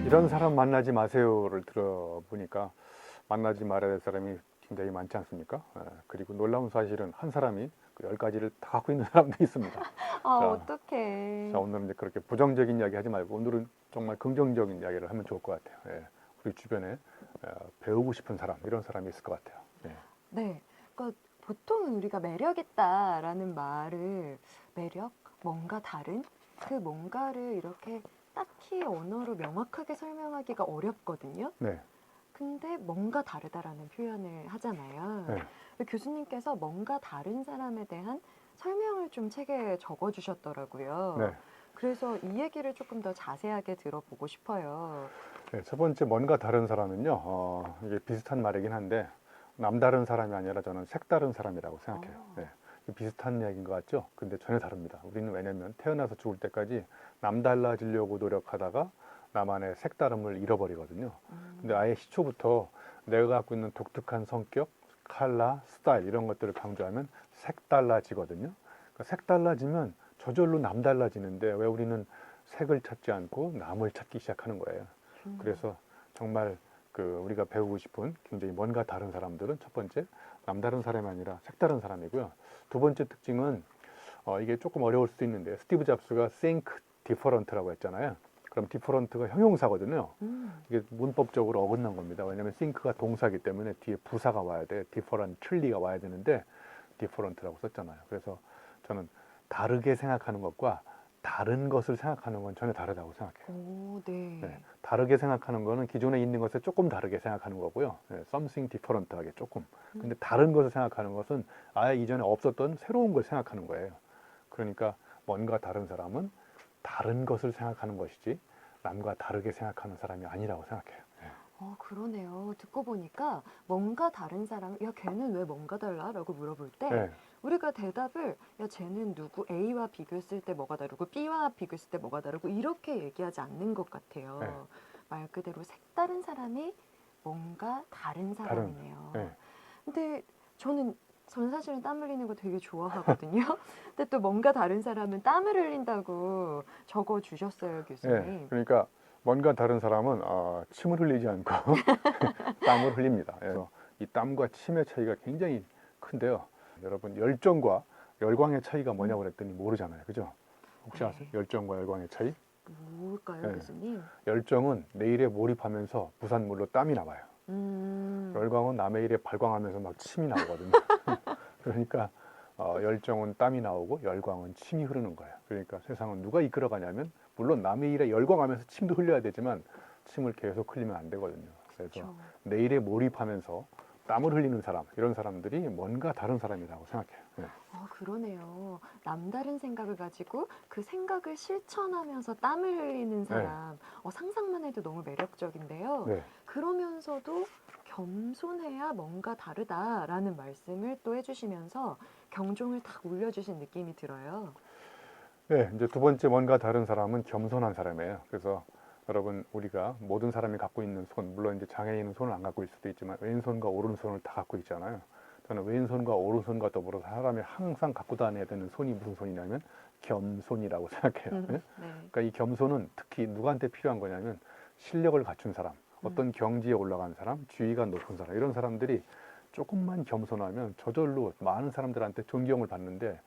이런 사람 만나지 마세요를 들어보니까 만나지 말아야 될 사람이 굉장히 많지 않습니까? 그리고 놀라운 사실은 한 사람이 그 10가지를 다 갖고 있는 사람도 있습니다. 아, 자, 어떡해. 오늘은 이제 그렇게 부정적인 이야기 하지 말고 오늘은 정말 긍정적인 이야기를 하면 좋을 것 같아요. 우리 주변에 배우고 싶은 사람, 이런 사람이 있을 것 같아요. 네. 그러니까 보통은 우리가 매력 있다라는 말을 매력? 뭔가 다른? 그 뭔가를 이렇게 딱히 언어로 명확하게 설명하기가 어렵거든요. 네. 근데 뭔가 다르다라는 표현을 하잖아요. 네. 교수님께서 뭔가 다른 사람에 대한 설명을 좀 책에 적어주셨더라고요. 네. 그래서 이 얘기를 조금 더 자세하게 들어보고 싶어요. 네, 첫 번째 뭔가 다른 사람은요, 이게 비슷한 말이긴 한데 남다른 사람이 아니라 저는 색다른 사람이라고 생각해요. 비슷한 이야기인 것 같죠? 근데 전혀 다릅니다. 우리는 왜냐면 태어나서 죽을 때까지 남달라지려고 노력하다가 나만의 색다름을 잃어버리거든요. 근데 아예 시초부터 내가 갖고 있는 독특한 성격, 컬러, 스타일 이런 것들을 강조하면 색달라지거든요. 그러니까 색달라지면 저절로 남달라지는데 왜 우리는 색을 찾지 않고 남을 찾기 시작하는 거예요. 그래서 정말 우리가 배우고 싶은 굉장히 뭔가 다른 사람들은 첫 번째 남다른 사람이 아니라 색다른 사람이고요. 두 번째 특징은 이게 조금 어려울 수도 있는데 스티브 잡스가 think different라고 했잖아요. 그럼 different가 형용사거든요. 이게 문법적으로 어긋난 겁니다. 왜냐하면 think가 동사이기 때문에 뒤에 부사가 와야 돼. differently가 와야 되는데 different라고 썼잖아요. 그래서 저는 다르게 생각하는 것과 다른 것을 생각하는 건 전혀 다르다고 생각해요. 오, 네. 다르게 생각하는 거는 기존에 있는 것에 조금 다르게 생각하는 거고요. something different하게 조금. 근데 다른 것을 생각하는 것은 아예 이전에 없었던 새로운 걸 생각하는 거예요. 그러니까 뭔가 다른 사람은 다른 것을 생각하는 것이지 남과 다르게 생각하는 사람이 아니라고 생각해요. 그러네요. 듣고 보니까 뭔가 다른 사람, 야, 걔는 왜 뭔가 달라? 라고 물어볼 때 네. 우리가 대답을 야, 쟤는 누구 A와 비교했을 때 뭐가 다르고 B와 비교했을 때 뭐가 다르고 이렇게 얘기하지 않는 것 같아요. 네. 말 그대로 색다른 사람이 뭔가 다른 사람이네요. 네. 근데 저는 사실은 땀 흘리는 거 되게 좋아하거든요. 근데 또 뭔가 다른 사람은 땀을 흘린다고 적어 주셨어요, 교수님. 그러니까 뭔가 다른 사람은 침을 흘리지 않고 땀을 흘립니다. 그래서 이 땀과 침의 차이가 굉장히 큰데요. 여러분 열정과 열광의 차이가 뭐냐고 그랬더니 모르잖아요. 그죠? 혹시 네. 아세요? 열정과 열광의 차이? 뭘까요, 교수님? 열정은 내 일에 몰입하면서 부산물로 땀이 나와요. 음, 열광은 남의 일에 발광하면서 막 침이 나오거든요. 그러니까 열정은 땀이 나오고 열광은 침이 흐르는 거예요. 그러니까 세상은 누가 이끌어가냐면 물론 남의 일에 열광하면서 침도 흘려야 되지만 침을 계속 흘리면 안 되거든요. 그래서 그쵸. 내 일에 몰입하면서 땀을 흘리는 사람, 이런 사람들이 뭔가 다른 사람이라고 생각해요. 그러네요. 남다른 생각을 가지고 그 생각을 실천하면서 땀을 흘리는 사람. 상상만 해도 너무 매력적인데요. 네. 그러면서도 겸손해야 뭔가 다르다라는 말씀을 또 해주시면서 경종을 탁 울려주신 느낌이 들어요. 네, 이제 두 번째 뭔가 다른 사람은 겸손한 사람이에요. 그래서 여러분 우리가 모든 사람이 갖고 있는 손, 물론 이제 장애인은 손을 안 갖고 있을 수도 있지만 왼손과 오른손을 다 갖고 있잖아요. 저는 왼손과 오른손과 더불어서 사람이 항상 갖고 다녀야 되는 손이 무슨 손이냐면 겸손이라고 생각해요. 네. 그러니까 이 겸손은 특히 누구한테 필요한 거냐면 실력을 갖춘 사람, 어떤 경지에 올라간 사람, 지위가 높은 사람, 이런 사람들이 조금만 겸손하면 저절로 많은 사람들한테 존경을 받는데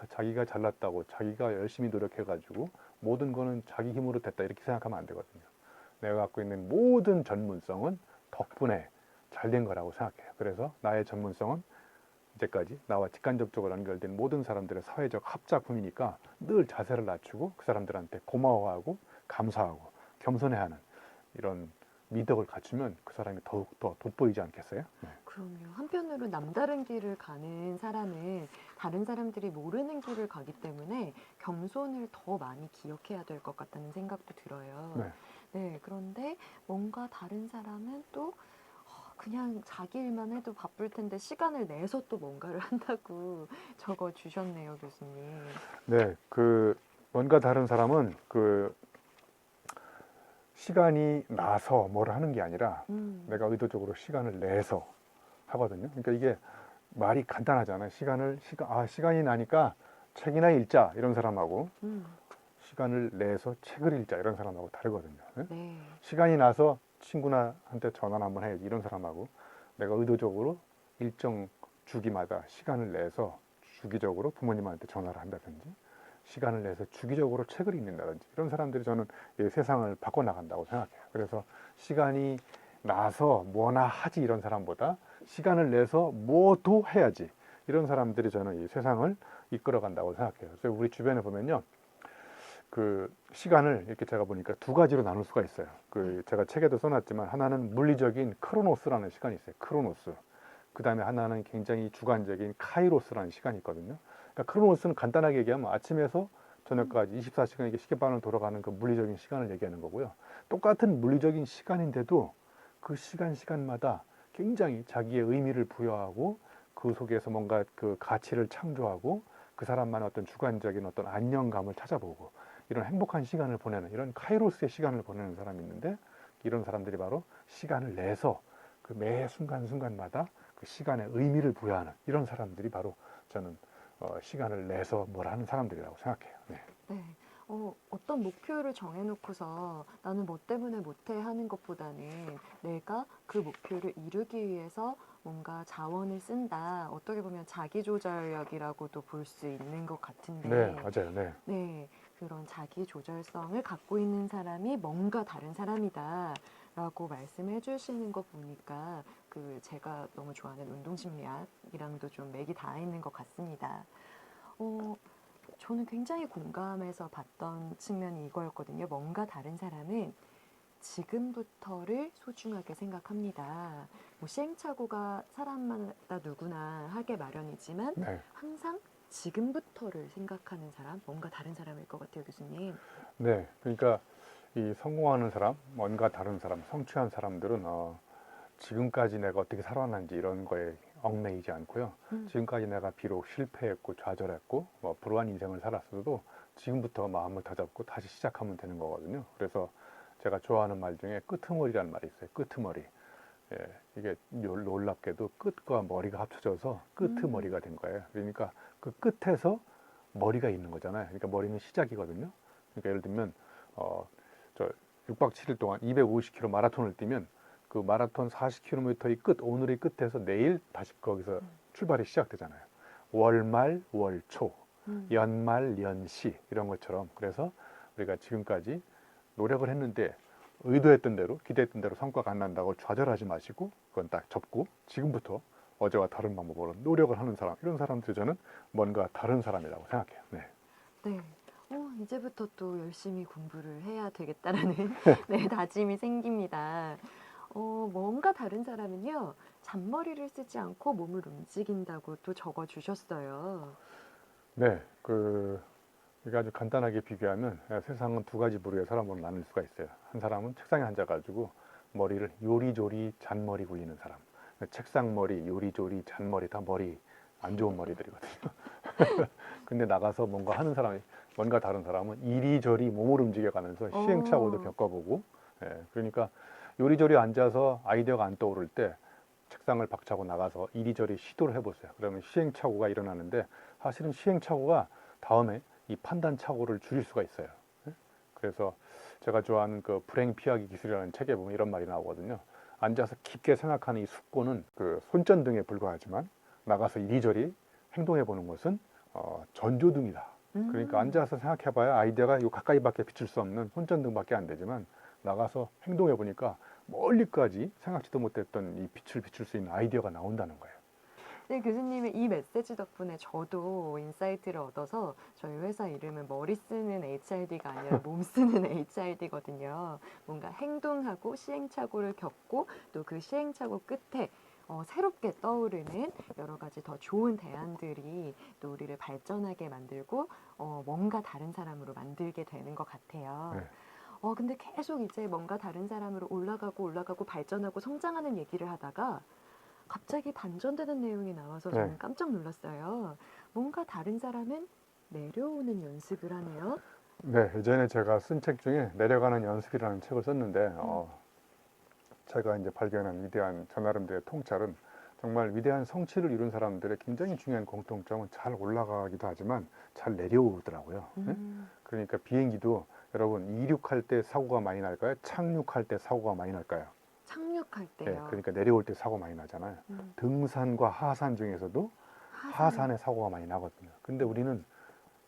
자기가 잘났다고 자기가 열심히 노력해가지고 모든 거는 자기 힘으로 됐다 이렇게 생각하면 안 되거든요. 내가 갖고 있는 모든 전문성은 덕분에 잘 된 거라고 생각해요. 그래서 나의 전문성은 이제까지 나와 직간접적으로 연결된 모든 사람들의 사회적 합작품이니까 늘 자세를 낮추고 그 사람들한테 고마워하고 감사하고 겸손해하는 이런 미덕을 갖추면 그 사람이 더욱더 돋보이지 않겠어요? 그럼요. 한편으로 남다른 길을 가는 사람은 다른 사람들이 모르는 길을 가기 때문에 겸손을 더 많이 기억해야 될 것 같다는 생각도 들어요. 네, 그런데 뭔가 다른 사람은 또 그냥 자기 일만 해도 바쁠 텐데 시간을 내서 또 뭔가를 한다고 적어 주셨네요, 교수님. 네, 뭔가 다른 사람은 시간이 나서 뭘 하는 게 아니라 내가 의도적으로 시간을 내서 하거든요. 그러니까 이게 말이 간단하잖아요. 시간이 나니까 책이나 읽자 이런 사람하고 시간을 내서 책을 읽자 이런 사람하고 다르거든요. 예? 네. 시간이 나서 친구나한테 전화를 한번 해야지 이런 사람하고 내가 의도적으로 일정 주기마다 시간을 내서 주기적으로 부모님한테 전화를 한다든지 시간을 내서 주기적으로 책을 읽는다든지 이런 사람들이 저는 이 세상을 바꿔나간다고 생각해요. 그래서 시간이 나서 뭐나 하지 이런 사람보다 시간을 내서 뭐도 해야지 이런 사람들이 저는 이 세상을 이끌어간다고 생각해요. 그래서 우리 주변에 보면요. 그 시간을 이렇게 제가 보니까 두 가지로 나눌 수가 있어요. 그 제가 책에도 써놨지만 하나는 물리적인 크로노스라는 시간이 있어요. 크로노스. 그 다음에 하나는 굉장히 주관적인 카이로스라는 시간이 있거든요. 그러니까 크로노스는 간단하게 얘기하면 아침에서 저녁까지 24시간 이게 시계반을 돌아가는 그 물리적인 시간을 얘기하는 거고요. 똑같은 물리적인 시간인데도 그 시간마다 굉장히 자기의 의미를 부여하고 그 속에서 뭔가 그 가치를 창조하고 그 사람만의 어떤 주관적인 어떤 안정감을 찾아보고 이런 행복한 시간을 보내는 이런 카이로스의 시간을 보내는 사람이 있는데 이런 사람들이 바로 시간을 내서 그 매 순간순간마다 그 시간에 의미를 부여하는 이런 사람들이 바로 저는 시간을 내서 뭘 하는 사람들이라고 생각해요. 네. 네. 어떤 목표를 정해놓고서 나는 뭐 때문에 못해 하는 것보다는 내가 그 목표를 이루기 위해서 뭔가 자원을 쓴다. 어떻게 보면 자기조절력이라고도 볼 수 있는 것 같은데. 네, 맞아요. 네. 네. 그런 자기조절성을 갖고 있는 사람이 뭔가 다른 사람이다. 라고 말씀해 주시는 거 보니까 그 제가 너무 좋아하는 운동심리학이랑도 좀 맥이 닿아 있는 것 같습니다. 어, 저는 굉장히 공감해서 봤던 측면이 이거였거든요. 뭔가 다른 사람은 지금부터를 소중하게 생각합니다. 뭐 시행착오가 사람마다 누구나 하게 마련이지만 네. 항상 지금부터를 생각하는 사람, 뭔가 다른 사람일 것 같아요, 교수님. 네. 그러니까 이 성공하는 사람, 뭔가 다른 사람, 성취한 사람들은 지금까지 내가 어떻게 살아왔는지 이런 거에 얽매이지 않고요. 지금까지 내가 비록 실패했고 좌절했고 뭐 불우한 인생을 살았어도 지금부터 마음을 다잡고 다시 시작하면 되는 거거든요. 그래서 제가 좋아하는 말 중에 끄트머리라는 말이 있어요. 끄트머리. 예, 이게 놀랍게도 끝과 머리가 합쳐져서 끄트머리가 된 거예요. 그러니까 그 끝에서 머리가 있는 거잖아요. 그러니까 머리는 시작이거든요. 그러니까 예를 들면 저 6박 7일 동안 250km 마라톤을 뛰면 그 마라톤 40km의 끝, 오늘의 끝에서 내일 다시 거기서 출발이 시작되잖아요. 월말, 월초, 연말, 연시 이런 것처럼 그래서 우리가 지금까지 노력을 했는데 의도했던 대로, 기대했던 대로 성과가 안 난다고 좌절하지 마시고 그건 딱 접고 지금부터 어제와 다른 방법으로 노력을 하는 사람, 이런 사람들 저는 뭔가 다른 사람이라고 생각해요. 네. 네. 이제부터 또 열심히 공부를 해야 되겠다라는 네, 다짐이 생깁니다. 뭔가 다른 사람은요, 잔머리를 쓰지 않고 몸을 움직인다고 또 적어 주셨어요. 네, 이게 아주 간단하게 비교하면 세상은 두 가지 부류의 사람으로 나눌 수가 있어요. 한 사람은 책상에 앉아가지고 머리를 요리조리 잔머리 굴리는 사람. 책상 머리, 요리조리, 잔머리 다 머리 안 좋은 머리들이거든요. 근데 나가서 뭔가 하는 사람이 뭔가 다른 사람은 이리저리 몸을 움직여가면서 시행착오도 겪어보고 그러니까 요리조리 앉아서 아이디어가 안 떠오를 때 책상을 박차고 나가서 이리저리 시도를 해보세요. 그러면 시행착오가 일어나는데 사실은 시행착오가 다음에 이 판단착오를 줄일 수가 있어요. 그래서 제가 좋아하는 그 불행 피하기 기술이라는 책에 보면 이런 말이 나오거든요. 앉아서 깊게 생각하는 이 숙고는 그 손전등에 불과하지만 나가서 이리저리 행동해 보는 것은 전조등이다. 그러니까 앉아서 생각해봐야 아이디어가 요 가까이밖에 비출 수 없는 손전등밖에 안 되지만 나가서 행동해 보니까 멀리까지 생각지도 못했던 이 빛을 비출 수 있는 아이디어가 나온다는 거예요. 네, 교수님의 이 메시지 덕분에 저도 인사이트를 얻어서 저희 회사 이름은 머리 쓰는 HRD가 아니라 몸 쓰는 HRD거든요. 뭔가 행동하고 시행착오를 겪고 또 그 시행착오 끝에 새롭게 떠오르는 여러 가지 더 좋은 대안들이 또 우리를 발전하게 만들고 뭔가 다른 사람으로 만들게 되는 것 같아요. 네. 근데 계속 이제 뭔가 다른 사람으로 올라가고 발전하고 성장하는 얘기를 하다가 갑자기 반전되는 내용이 나와서 저는 네. 깜짝 놀랐어요. 뭔가 다른 사람은 내려오는 연습을 하네요. 네, 예전에 제가 쓴 책 중에 내려가는 연습이라는 책을 썼는데 제가 이제 발견한 위대한 저 나름대로의 통찰은 정말 위대한 성취를 이룬 사람들의 굉장히 중요한 공통점은 잘 올라가기도 하지만 잘 내려오더라고요. 네? 그러니까 비행기도 여러분 이륙할 때 사고가 많이 날까요? 착륙할 때 사고가 많이 날까요? 착륙할 네, 때요. 그러니까 내려올 때 사고 많이 나잖아요. 등산과 하산 중에서도 하산에 사고가 많이 나거든요. 근데 우리는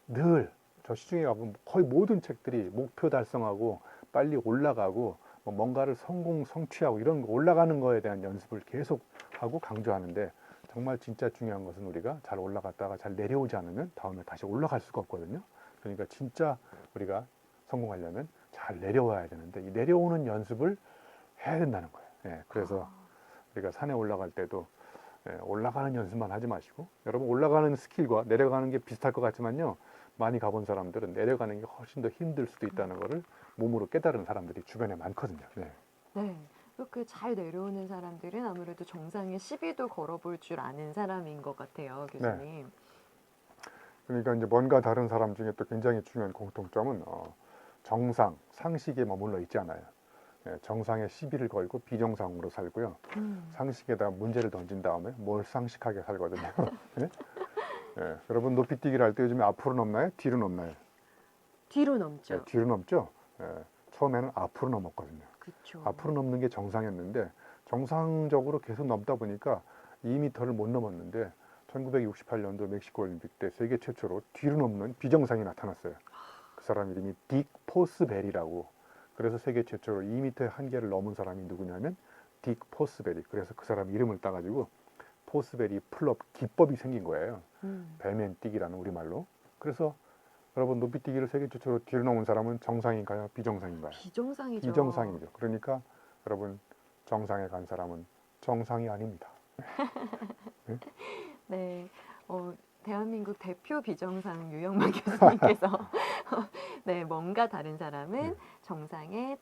늘 저 시중에 가보면 거의 모든 책들이 목표 달성하고 빨리 올라가고 뭐 뭔가를 성취하고 이런 올라가는 거에 대한 연습을 계속 하고 강조하는데 정말 진짜 중요한 것은 우리가 잘 올라갔다가 잘 내려오지 않으면 다음에 다시 올라갈 수가 없거든요. 그러니까 진짜 우리가 성공하려면 잘 내려와야 되는데 이 내려오는 연습을 해야 된다는 거예요. 예, 그래서 우리가 산에 올라갈 때도 올라가는 연습만 하지 마시고 여러분 올라가는 스킬과 내려가는 게 비슷할 것 같지만요. 많이 가본 사람들은 내려가는 게 훨씬 더 힘들 수도 있다는 것을 몸으로 깨달은 사람들이 주변에 많거든요. 네. 네. 이렇게 잘 내려오는 사람들은 아무래도 정상에 시비도 걸어볼 줄 아는 사람인 것 같아요, 교수님. 그러니까 이제 뭔가 다른 사람 중에 또 굉장히 중요한 공통점은 정상, 상식에 머물러 있지 않아요. 정상에 시비를 걸고 비정상으로 살고요. 상식에다 문제를 던진 다음에 뭘 상식하게 살거든요. 네? 여러분 높이뛰기를 할 때 요즘에 앞으로 넘나요? 뒤로 넘나요? 뒤로 넘죠. 네, 뒤로 넘죠. 처음에는 앞으로 넘었거든요. 그렇죠. 앞으로 넘는 게 정상이었는데 정상적으로 계속 넘다 보니까 2m를 못 넘었는데 1968년도 멕시코 올림픽 때 세계 최초로 뒤로 넘는 비정상이 나타났어요. 그 사람 이름이 딕 포스벨이라고. 그래서 세계 최초로 2m의 한계를 넘은 사람이 누구냐면 딕 포스벨이. 그래서 그 사람 이름을 따가지고 포스벨이 풀업 기법이 생긴 거예요. 배맨 뛰기라는 우리말로. 그래서 여러분 높이뛰기를 세계 최초로 뒤로 넘은 사람은 정상인가요? 비정상인가요? 비정상이죠. 비정상이죠. 그러니까 여러분 정상에 간 사람은 정상이 아닙니다. 네. 대한민국 대표 비정상 유영만 교수님께서 네, 뭔가 다른 사람은 정상에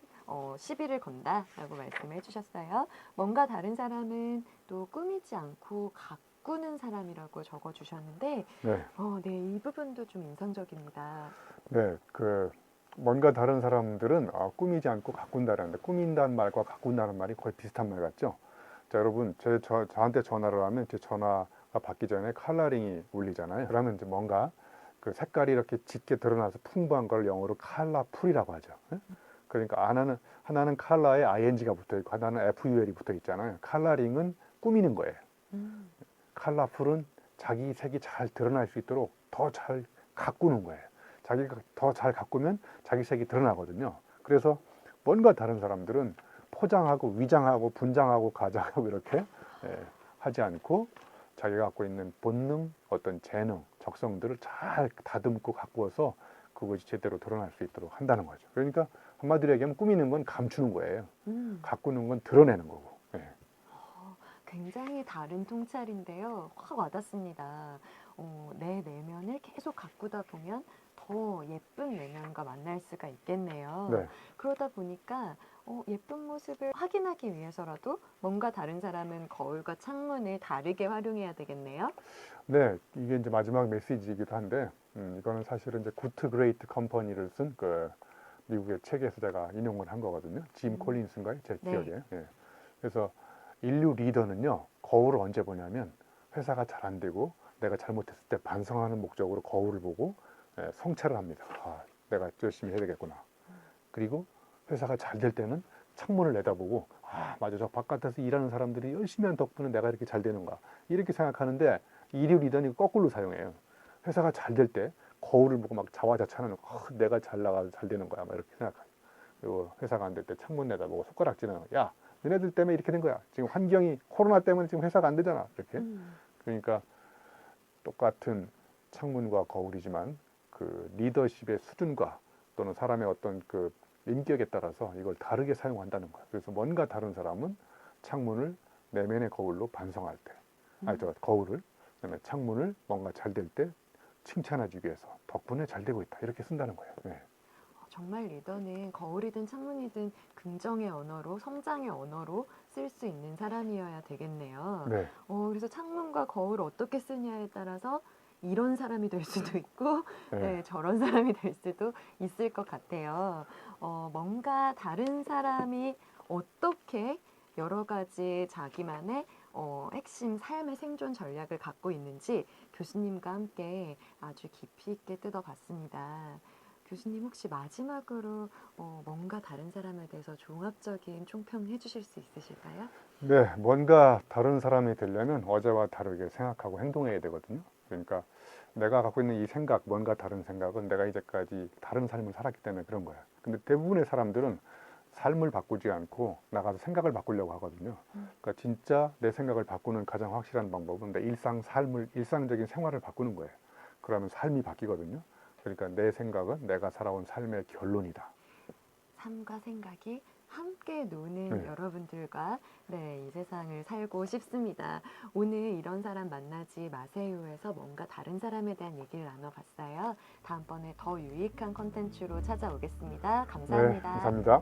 시비를 건다라고 말씀해 주셨어요. 뭔가 다른 사람은 또 꾸미지 않고 가꾸는 사람이라고 적어 주셨는데 네, 네, 이 부분도 좀 인상적입니다. 네, 뭔가 다른 사람들은 꾸미지 않고 가꾼다라는데 꾸민다는 말과 가꾼다는 말이 거의 비슷한 말 같죠? 자, 여러분, 저한테 전화를 하면 제 전화가 받기 전에 컬러링이 울리잖아요. 그러면 이제 뭔가 그 색깔이 이렇게 짙게 드러나서 풍부한 걸 영어로 컬러풀이라고 하죠. 예? 그러니까 하나는 컬러에 ing가 붙어 있고 하나는 ful이 붙어 있잖아요. 컬러링은 꾸미는 거예요. 컬러풀은 자기 색이 잘 드러날 수 있도록 더 잘 가꾸는 거예요. 자기가 더 잘 가꾸면 자기 색이 드러나거든요. 그래서 뭔가 다른 사람들은 포장하고 위장하고 분장하고 가장하고 이렇게 하지 않고 자기가 갖고 있는 본능, 어떤 재능, 적성들을 잘 다듬고 가꾸어서 그것이 제대로 드러날 수 있도록 한다는 거죠. 그러니까 한마디로 얘기하면 꾸미는 건 감추는 거예요. 가꾸는 건 드러내는 거고. 굉장히 다른 통찰인데요. 확 와닿습니다. 내 내면을 계속 가꾸다 보면 더 예쁜 내면과 만날 수가 있겠네요. 네. 그러다 보니까 예쁜 모습을 확인하기 위해서라도 뭔가 다른 사람은 거울과 창문을 다르게 활용해야 되겠네요. 네, 이게 이제 마지막 메시지이기도 한데, 이거는 사실은 이제 구트 그레이트 컴퍼니를 쓴 그 미국의 책에서 제가 인용을 한 거거든요. 짐 콜린스인가요? 제 네. 기억에. 예. 그래서 인류 리더는요, 거울을 언제 보냐면 회사가 잘 안 되고 내가 잘못했을 때 반성하는 목적으로 거울을 보고 성찰을 합니다. 내가 열심히 해야 되겠구나. 그리고 회사가 잘 될 때는 창문을 내다보고 맞아, 저 바깥에서 일하는 사람들이 열심히 한 덕분에 내가 이렇게 잘 되는가 이렇게 생각하는데 인류 리더는 거꾸로 사용해요. 회사가 잘 될 때 거울을 보고 막 자화자찬하는 내가 잘 나가서 잘 되는 거야 막 이렇게 생각해요. 그리고 회사가 안 될 때 창문 내다보고 손가락질하는 거야. 야, 너네들 때문에 이렇게 된 거야. 지금 환경이 코로나 때문에 지금 회사가 안 되잖아. 이렇게. 그러니까 똑같은 창문과 거울이지만 그 리더십의 수준과 또는 사람의 어떤 그 인격에 따라서 이걸 다르게 사용한다는 거예요. 그래서 뭔가 다른 사람은 창문을 내면의 거울로 반성할 때, 거울을, 그다음에 창문을 뭔가 잘 될 때 칭찬해주기 위해서 덕분에 잘 되고 있다 이렇게 쓴다는 거예요. 네. 정말 리더는 거울이든 창문이든 긍정의 언어로, 성장의 언어로 쓸 수 있는 사람이어야 되겠네요. 네. 그래서 창문과 거울을 어떻게 쓰냐에 따라서 이런 사람이 될 수도 있고 네, 저런 사람이 될 수도 있을 것 같아요. 뭔가 다른 사람이 어떻게 여러 가지 자기만의 핵심 삶의 생존 전략을 갖고 있는지 교수님과 함께 아주 깊이 있게 뜯어봤습니다. 교수님 혹시 마지막으로 뭔가 다른 사람에 대해서 종합적인 총평해 주실 수 있으실까요? 네, 뭔가 다른 사람이 되려면 어제와 다르게 생각하고 행동해야 되거든요. 그러니까 내가 갖고 있는 이 생각, 뭔가 다른 생각은 내가 이제까지 다른 삶을 살았기 때문에 그런 거야. 근데 대부분의 사람들은 삶을 바꾸지 않고 나가서 생각을 바꾸려고 하거든요. 그러니까 진짜 내 생각을 바꾸는 가장 확실한 방법은 내 일상적인 생활을 바꾸는 거예요. 그러면 삶이 바뀌거든요. 그러니까 내 생각은 내가 살아온 삶의 결론이다. 삶과 생각이 함께 노는 네. 여러분들과 이 세상을 살고 싶습니다. 오늘 이런 사람 만나지 마세요에서 뭔가 다른 사람에 대한 얘기를 나눠봤어요. 다음번에 더 유익한 컨텐츠로 찾아오겠습니다. 네, 감사합니다. 감사합니다.